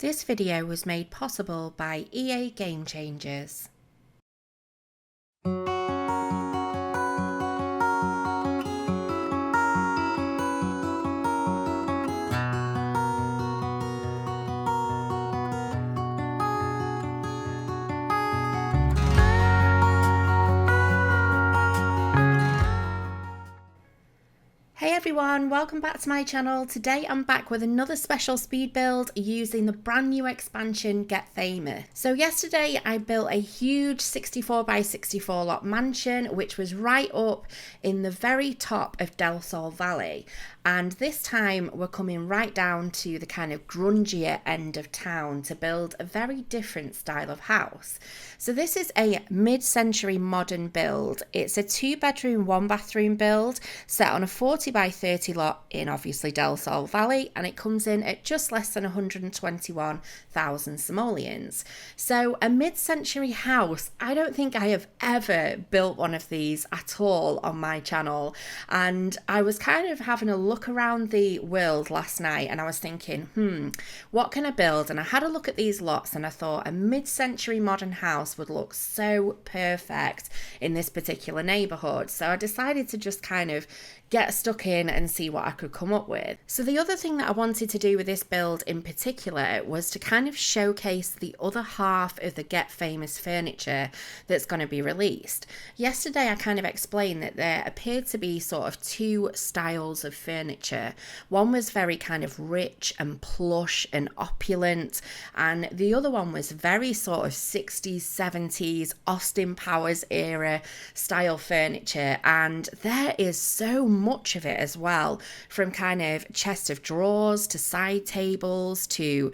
This video was made possible by EA Game Changers. Hey everyone, welcome back to my channel. Today I'm back with another special speed build using the brand new expansion Get Famous. So yesterday I built a huge 64 by 64 lot mansion which was right up in the very top of Del Sol Valley, and this time we're coming right down to the kind of grungier end of town to build a very different style of house. So this is a mid-century modern build. It's a 2-bedroom 1-bathroom build set on a 40 by 30 lot in obviously Del Sol Valley, and it comes in at just less than 121,000 simoleons. So a mid-century house, I don't think I have ever built one of these at all on my channel, and I was kind of having a look around the world last night and I was thinking, what can I build? And I had a look at these lots and I thought a mid-century modern house would look so perfect in this particular neighborhood. So I decided to just kind of get stuck in and see what I could come up with. So the other thing that I wanted to do with this build in particular was to kind of showcase the other half of the Get Famous furniture that's going to be released. Yesterday I kind of explained that there appeared to be sort of two styles of furniture. One was very kind of rich and plush and opulent, and the other one was very sort of 60s, 70s, Austin Powers era style furniture, and there is so much of it as well, from kind of chest of drawers to side tables to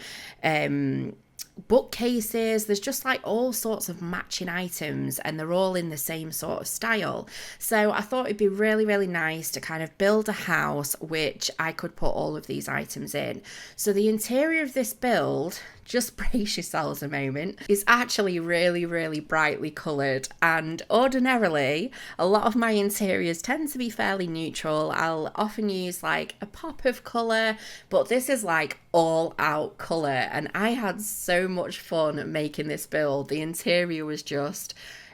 bookcases. There's just like all sorts of matching items and they're all in the same sort of style. So I thought it'd be really nice to kind of build a house which I could put all of these items in. So the interior of this build, just brace yourselves a moment, is actually really brightly coloured, and ordinarily a lot of my interiors tend to be fairly neutral. I'll often use like a pop of colour, but this is like all out colour, and I had so much fun making this build. The interior was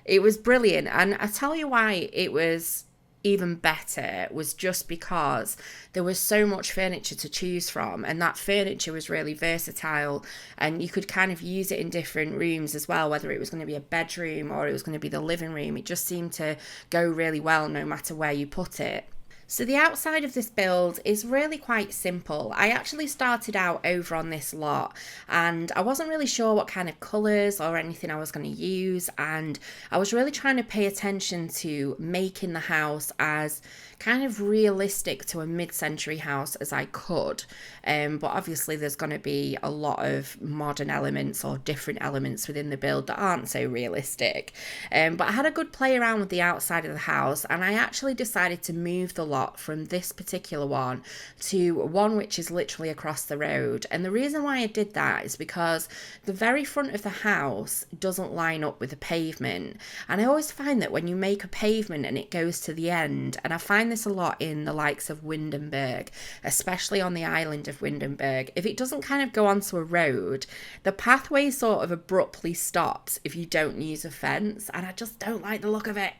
it was brilliant, and I tell you why it was even better was just because there was so much furniture to choose from, and that furniture was really versatile, and you could kind of use it in different rooms as well, whether it was going to be a bedroom or it was going to be the living room. It just seemed to go really well no matter where you put it. So the outside of this build is really quite simple. I actually started out over on this lot and I wasn't really sure what kind of colours or anything I was going to use, and I was really trying to pay attention to making the house as kind of realistic to a mid-century house as I could, but obviously there's going to be a lot of modern elements or different elements within the build that aren't so realistic, but I had a good play around with the outside of the house, and I actually decided to move the lot from this particular one to one which is literally across the road. And the reason why I did that is because the very front of the house doesn't line up with the pavement, and I always find that when you make a pavement and it goes to the end, and I find this a lot in the likes of Windenburg, especially on the island of Windenburg, if it doesn't kind of go onto a road, the pathway sort of abruptly stops if you don't use a fence, and I just don't like the look of it.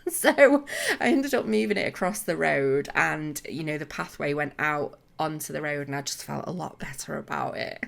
So I ended up moving it across the road, and the pathway went out onto the road, and I just felt a lot better about it.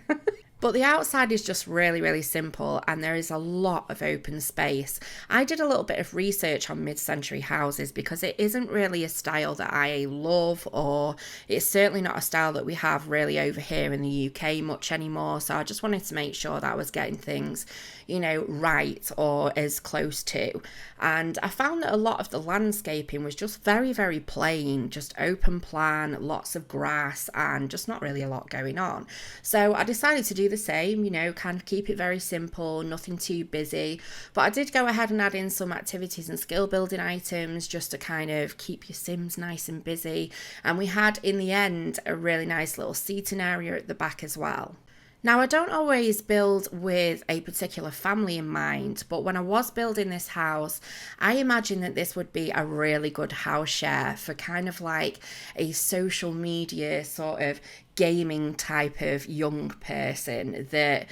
But the outside is just really simple, and there is a lot of open space. I did a little bit of research on mid-century houses because it isn't really a style that I love, or it's certainly not a style that we have really over here in the UK much anymore. So I just wanted to make sure that I was getting things, right, or as close to. And I found that a lot of the landscaping was just very plain, just open plan, lots of grass, and just not really a lot going on. So I decided to do the same, kind of keep it very simple, nothing too busy. But I did go ahead and add in some activities and skill building items just to kind of keep your Sims nice and busy. And we had, in the end, a really nice little seating area at the back as well. Now, I don't always build with a particular family in mind, but when I was building this house, I imagined that this would be a really good house share for kind of like a social media sort of gaming type of young person that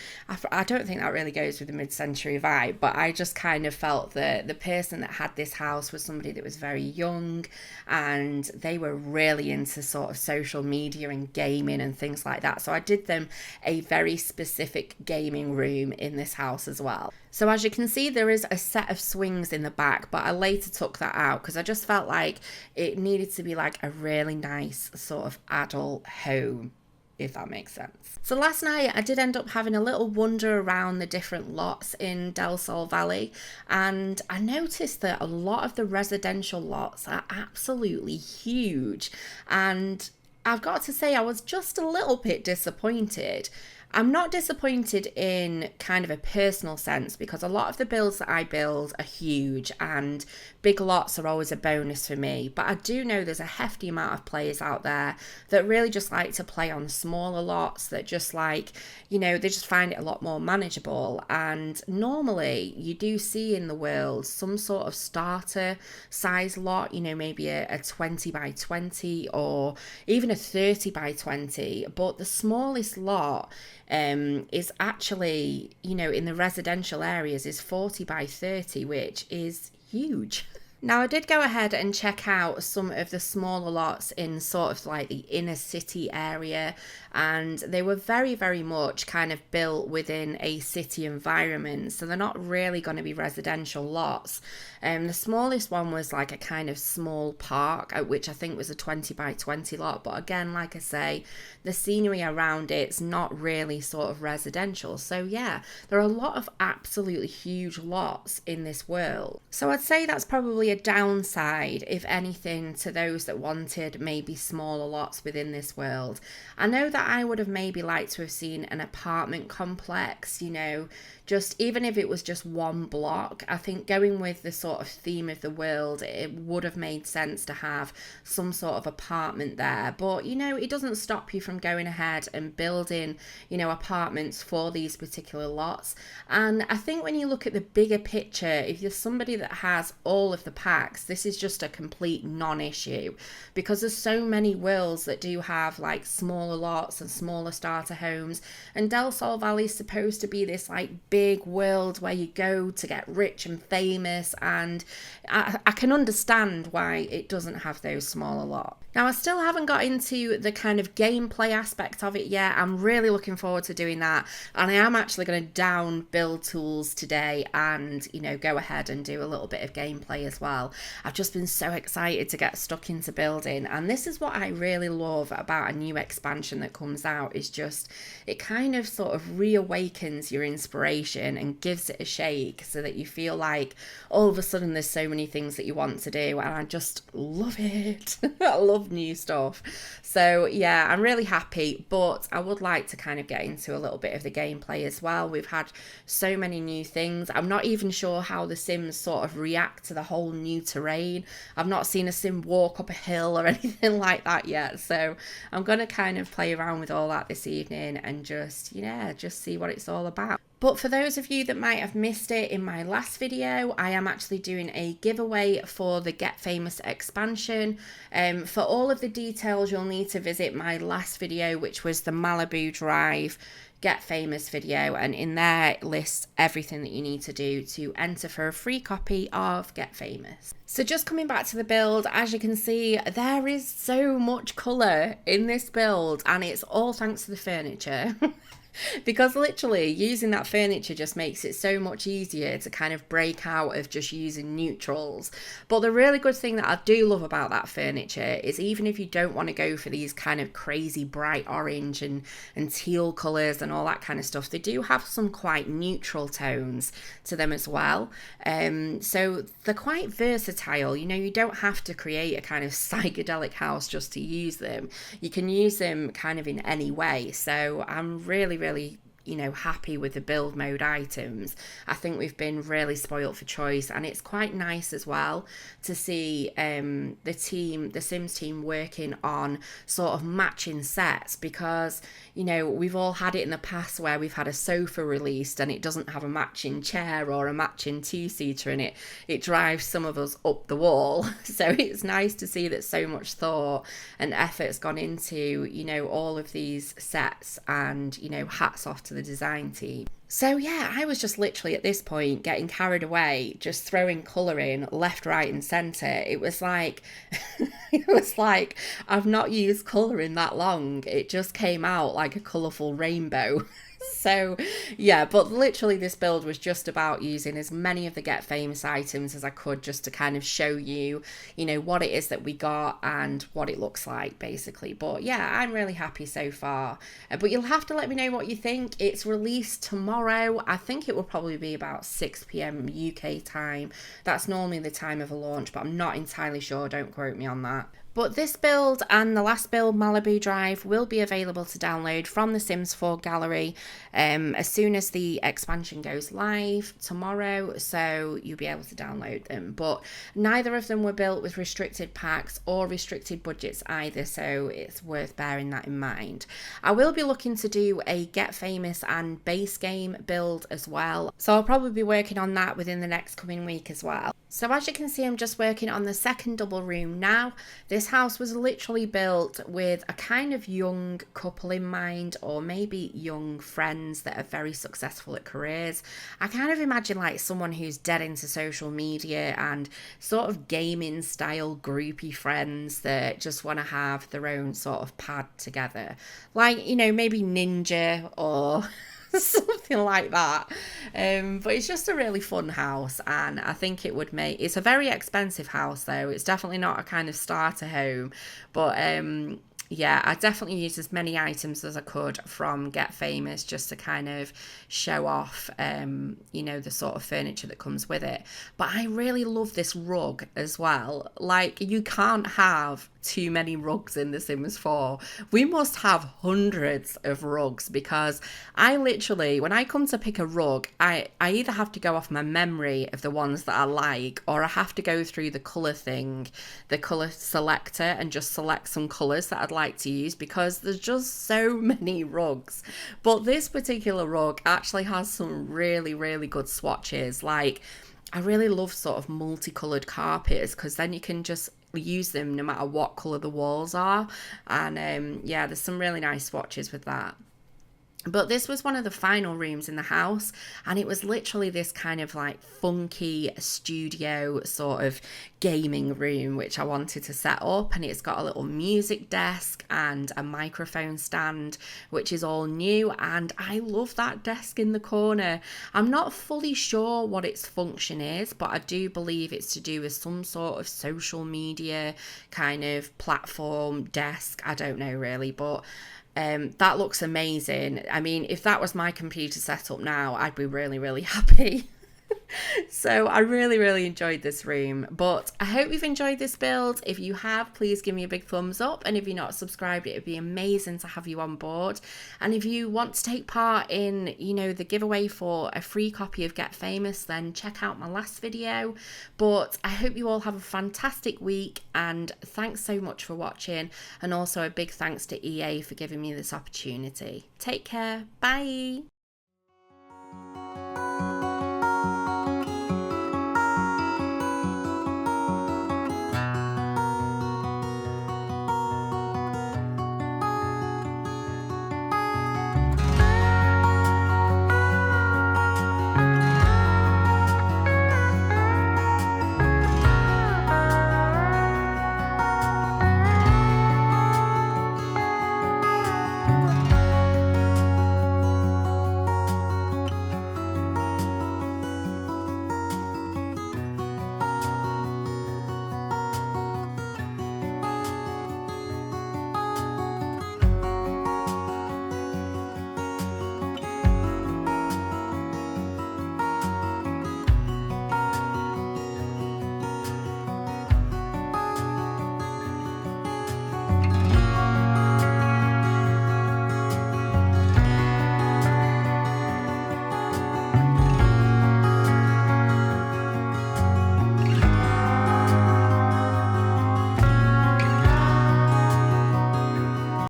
I don't think that really goes with the mid-century vibe, but I just kind of felt that the person that had this house was somebody that was very young, and they were really into sort of social media and gaming and things like that. So I did them a very specific gaming room in this house as well. So as you can see, there is a set of swings in the back, but I later took that out because I just felt like it needed to be like a really nice sort of adult home, if that makes sense. So last night I did end up having a little wander around the different lots in Del Sol Valley, and I noticed that a lot of the residential lots are absolutely huge, and I've got to say I was just a little bit disappointed. I'm not disappointed in kind of a personal sense because a lot of the builds that I build are huge and big lots are always a bonus for me. But I do know there's a hefty amount of players out there that really just like to play on smaller lots, that just like, you know, they just find it a lot more manageable. And normally you do see in the world some sort of starter size lot, you know, maybe a 20 by 20 or even a 30 by 20. But the smallest lot is actually, you know, in the residential areas is 40 by 30, which is huge. Now, I did go ahead and check out some of the smaller lots in sort of like the inner city area, and they were very, very much kind of built within a city environment, so they're not really going to be residential lots. The smallest one was like a kind of small park, which I think was a 20 by 20 lot, but again, like I say, the scenery around it's not really sort of residential. So yeah, there are a lot of absolutely huge lots in this world. So I'd say that's probably a downside, if anything, to those that wanted maybe smaller lots within this world. I know that I would have maybe liked to have seen an apartment complex, you know, just even if it was just one block. I think going with the sort of theme of the world, it would have made sense to have some sort of apartment there. But, you know, it doesn't stop you from going ahead and building, you know, apartments for these particular lots. And I think when you look at the bigger picture, if you're somebody that has all of the packs, this is just a complete non-issue, because there's so many worlds that do have like smaller lots and smaller starter homes, and Del Sol Valley is supposed to be this like big world where you go to get rich and famous, and I can understand why it doesn't have those smaller lots. Now, I still haven't got into the kind of gameplay aspect of it yet. I'm really looking forward to doing that, and I am actually going to down build tools today and, you know, go ahead and do a little bit of gameplay as well. I've just been so excited to get stuck into building, and this is what I really love about a new expansion that comes out, is just it kind of sort of reawakens your inspiration and gives it a shake so that you feel like all of a sudden there's so many things that you want to do, and I just love it. I love new stuff. So yeah, I'm really happy, but I would like to kind of get into a little bit of the gameplay as well. We've had so many new things. I'm not even sure how the Sims sort of react to the whole new terrain. I've not seen a Sim walk up a hill or anything like that yet, so I'm going to kind of play around with all that this evening and just, yeah, just see what it's all about. But for those of you that might have missed it in my last video, I am actually doing a giveaway for the Get Famous expansion. For all of the details, you'll need to visit my last video, which was the Malibu Drive Get Famous video, and in there it lists everything that you need to do to enter for a free copy of Get Famous. So just coming back to the build, as you can see, there is so much colour in this build, and it's all thanks to the furniture. Because literally using that furniture just makes it so much easier to kind of break out of just using neutrals. But the really good thing that I do love about that furniture is even if you don't want to go for these kind of crazy bright orange and teal colours and all that kind of stuff, they do have some quite neutral tones to them as well. So they're quite versatile. You know, you don't have to create a kind of psychedelic house just to use them. You can use them kind of in any way. So I'm really happy with the build mode items. I think we've been really spoilt for choice, and it's quite nice as well to see the Sims team working on sort of matching sets, because we've all had it in the past where we've had a sofa released and it doesn't have a matching chair or a matching two-seater, and it drives some of us up the wall. So it's nice to see that so much thought and effort's gone into all of these sets, and hats off to the design team. So yeah, I was just literally at this point getting carried away, just throwing colour in left, right and centre. It was like I've not used colour in that long. It just came out like a colourful rainbow. So yeah, but literally this build was just about using as many of the Get Famous items as I could, just to kind of show you, what it is that we got and what it looks like basically. But yeah, I'm really happy so far. But you'll have to let me know what you think. It's released tomorrow. I think it will probably be about 6 p.m. UK time. That's normally the time of a launch, but I'm not entirely sure. Don't quote me on that. But this build and the last build, Malibu Drive, will be available to download from the Sims 4 gallery as soon as the expansion goes live tomorrow, so you'll be able to download them. But neither of them were built with restricted packs or restricted budgets either, so it's worth bearing that in mind. I will be looking to do a Get Famous and base game build as well, so I'll probably be working on that within the next coming week as well. So as you can see, I'm just working on the second double room now. This house was literally built with a kind of young couple in mind, or maybe young friends that are very successful at careers. I kind of imagine like someone who's dead into social media and sort of gaming style groupie friends that just want to have their own sort of pad together. Like, maybe Ninja or something like that. But it's just a really fun house, and I think it would make, it's a very expensive house though. It's definitely not a kind of starter home, but yeah, I definitely used as many items as I could from Get Famous just to kind of show off, the sort of furniture that comes with it. But I really love this rug as well. Like, you can't have too many rugs in The Sims 4. We must have hundreds of rugs, because I literally, when I come to pick a rug, I either have to go off my memory of the ones that I like, or I have to go through the colour thing, the colour selector, and just select some colours that I'd like to use, because there's just so many rugs. But this particular rug actually has some really, really good swatches. Like, I really love sort of multicoloured carpets, because then you can just use them no matter what colour the walls are. And yeah, there's some really nice swatches with that. But this was one of the final rooms in the house, and it was literally this kind of like funky studio sort of gaming room which I wanted to set up, and it's got a little music desk and a microphone stand which is all new, and I love that desk in the corner. I'm not fully sure what its function is, but I do believe it's to do with some sort of social media kind of platform desk. I don't know really, but that looks amazing. I mean, if that was my computer setup now, I'd be really, really happy. So I really, really enjoyed this room. But I hope you've enjoyed this build. If you have, please give me a big thumbs up. And if you're not subscribed, it would be amazing to have you on board. And if you want to take part in, the giveaway for a free copy of Get Famous, then check out my last video. But I hope you all have a fantastic week, and thanks so much for watching. And also a big thanks to EA for giving me this opportunity. Take care. Bye.